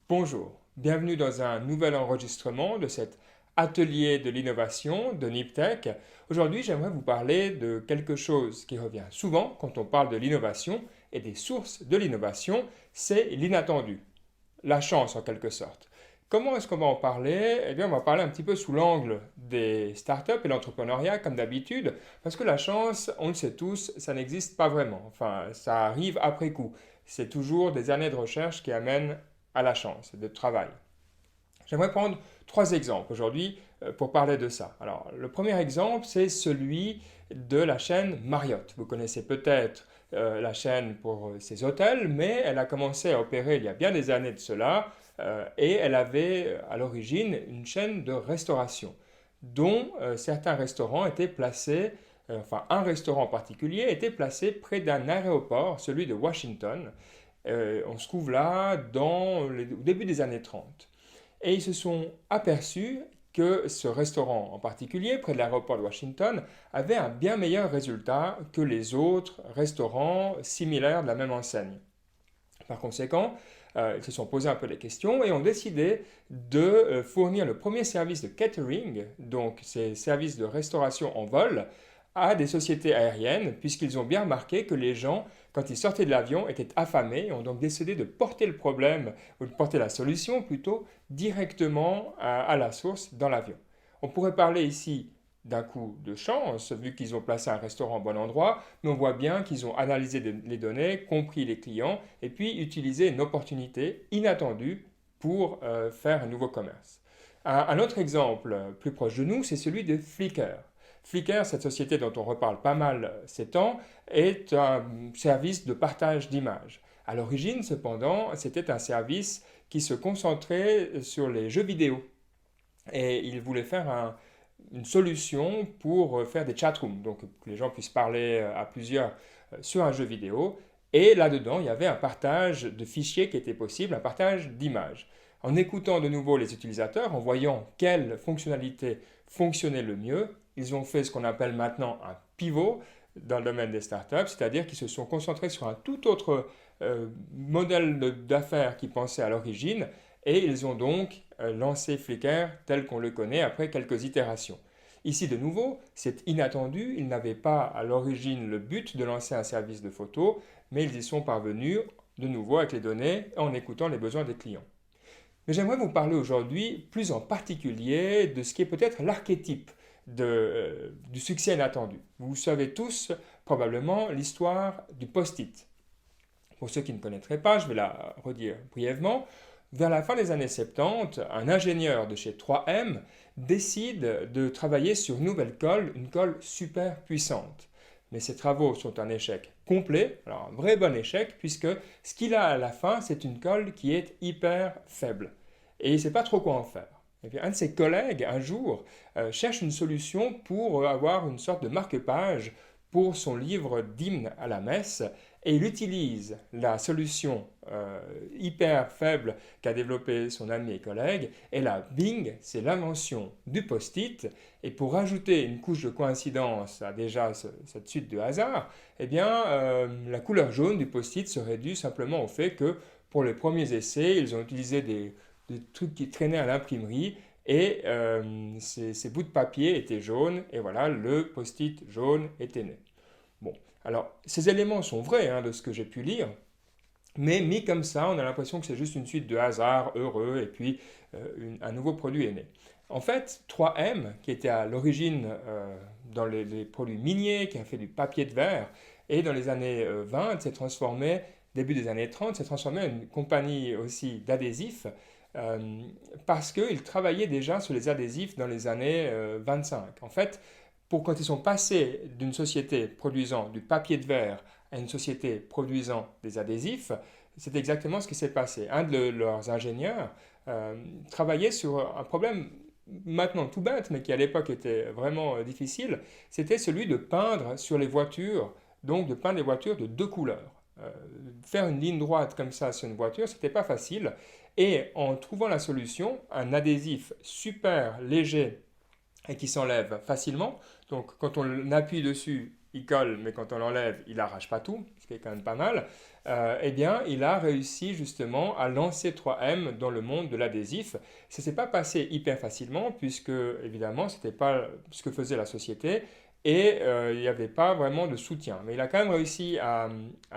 Bonjour, bienvenue dans un nouvel enregistrement de cet atelier de l'innovation de Niptech. Aujourd'hui, j'aimerais vous parler de quelque chose qui revient souvent quand on parle de l'innovation et des sources de l'innovation, c'est l'inattendu, la chance en quelque sorte. Comment est-ce qu'on va en parler? Eh bien, on va parler un petit peu sous l'angle des startups et l'entrepreneuriat, comme d'habitude, parce que la chance, on le sait tous, ça n'existe pas vraiment. Enfin, ça arrive après coup. C'est toujours des années de recherche qui amènent à la chance, de travail. J'aimerais prendre trois exemples aujourd'hui pour parler de ça. Alors, le premier exemple, c'est celui de la chaîne Marriott. Vous connaissez peut-être la chaîne pour ses hôtels, mais elle a commencé à opérer il y a bien des années de cela et elle avait à l'origine une chaîne de restauration dont certains restaurants étaient placés, enfin un restaurant en particulier était placé près d'un aéroport, celui de Washington. On se trouve là au début des années 30. Et ils se sont aperçus que ce restaurant en particulier, près de l'aéroport de Washington, avait un bien meilleur résultat que les autres restaurants similaires de la même enseigne. Par conséquent, ils se sont posés un peu des questions et ont décidé de fournir le premier service de catering, donc ces services de restauration en vol, à des sociétés aériennes, puisqu'ils ont bien remarqué que les gens, quand ils sortaient de l'avion, étaient affamés et ont donc décidé de porter le problème, ou de porter la solution plutôt, directement à la source dans l'avion. On pourrait parler ici d'un coup de chance, vu qu'ils ont placé un restaurant au bon endroit, mais on voit bien qu'ils ont analysé les données, compris les clients, et puis utilisé une opportunité inattendue pour faire un nouveau commerce. Un autre exemple plus proche de nous, c'est celui de Flickr. Flickr, cette société dont on reparle pas mal ces temps, est un service de partage d'images. À l'origine, cependant, c'était un service qui se concentrait sur les jeux vidéo. Et il voulait faire une solution pour faire des chatrooms, donc que les gens puissent parler à plusieurs sur un jeu vidéo. Et là-dedans, il y avait un partage de fichiers qui était possible, un partage d'images. En écoutant de nouveau les utilisateurs, en voyant quelle fonctionnalité fonctionnait le mieux, ils ont fait ce qu'on appelle maintenant un pivot dans le domaine des startups, c'est-à-dire qu'ils se sont concentrés sur un tout autre modèle d'affaires qu'ils pensaient à l'origine, et ils ont donc lancé Flickr tel qu'on le connaît après quelques itérations. Ici, de nouveau, c'est inattendu, ils n'avaient pas à l'origine le but de lancer un service de photo, mais ils y sont parvenus de nouveau avec les données en écoutant les besoins des clients. Mais j'aimerais vous parler aujourd'hui plus en particulier de ce qui est peut-être l'archétype du succès inattendu. Vous savez tous probablement l'histoire du post-it. Pour ceux qui ne connaîtraient pas, je vais la redire brièvement. Vers la fin des années 70, un ingénieur de chez 3M décide de travailler sur une nouvelle colle, une colle super puissante. Mais ses travaux sont un échec complet, alors un vrai bon échec, puisque ce qu'il a à la fin, c'est une colle qui est hyper faible. Et il ne sait pas trop quoi en faire. Et puis, un de ses collègues, un jour, cherche une solution pour avoir une sorte de marque-page pour son livre d'hymne à la messe, et il utilise la solution hyper faible qu'a développée son ami et collègue, et là, bing, c'est l'invention du post-it, et pour rajouter une couche de coïncidence à déjà cette suite de hasard, eh bien, la couleur jaune du post-it serait due simplement au fait que pour les premiers essais, ils ont utilisé des trucs qui traînaient à l'imprimerie, et ces bouts de papier étaient jaunes, et voilà, le post-it jaune était né. Bon, alors ces éléments sont vrais de ce que j'ai pu lire, mais mis comme ça, on a l'impression que c'est juste une suite de hasards heureux et puis un nouveau produit est né. En fait, 3M, qui était à l'origine dans les produits miniers, qui a fait du papier de verre, et dans les années 20, s'est transformé, début des années 30, s'est transformé en une compagnie aussi d'adhésifs, parce qu'ils travaillaient déjà sur les adhésifs dans les années 25. En fait, pour quand ils sont passés d'une société produisant du papier de verre à une société produisant des adhésifs, c'est exactement ce qui s'est passé. Un de leurs ingénieurs travaillait sur un problème maintenant tout bête, mais qui à l'époque était vraiment difficile, c'était celui de peindre sur les voitures, donc de peindre les voitures de deux couleurs. Faire une ligne droite comme ça sur une voiture, c'était pas facile. Et en trouvant la solution, un adhésif super léger et qui s'enlève facilement. Donc quand on appuie dessus, il colle, mais quand on l'enlève, il n'arrache pas tout, ce qui est quand même pas mal. eh bien, il a réussi justement à lancer 3M dans le monde de l'adhésif. Ça ne s'est pas passé hyper facilement puisque, évidemment, ce n'était pas ce que faisait la société et il n'y avait pas vraiment de soutien. Mais il a quand même réussi à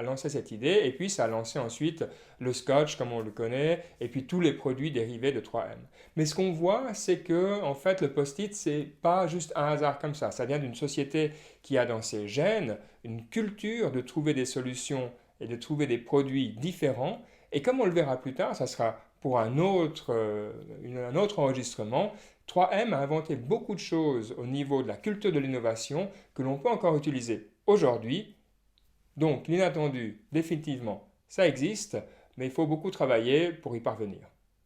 lancer cette idée et puis ça a lancé ensuite le scotch comme on le connaît et puis tous les produits dérivés de 3M. Mais ce qu'on voit, c'est que en fait, le post-it, c'est pas juste un hasard comme ça. Ça vient d'une société qui a dans ses gènes une culture de trouver des solutions et de trouver des produits différents. Et comme on le verra plus tard, ça sera pour un autre enregistrement. 3M a inventé beaucoup de choses au niveau de la culture de l'innovation que l'on peut encore utiliser aujourd'hui. Donc l'inattendu, définitivement, ça existe, mais il faut beaucoup travailler pour y parvenir.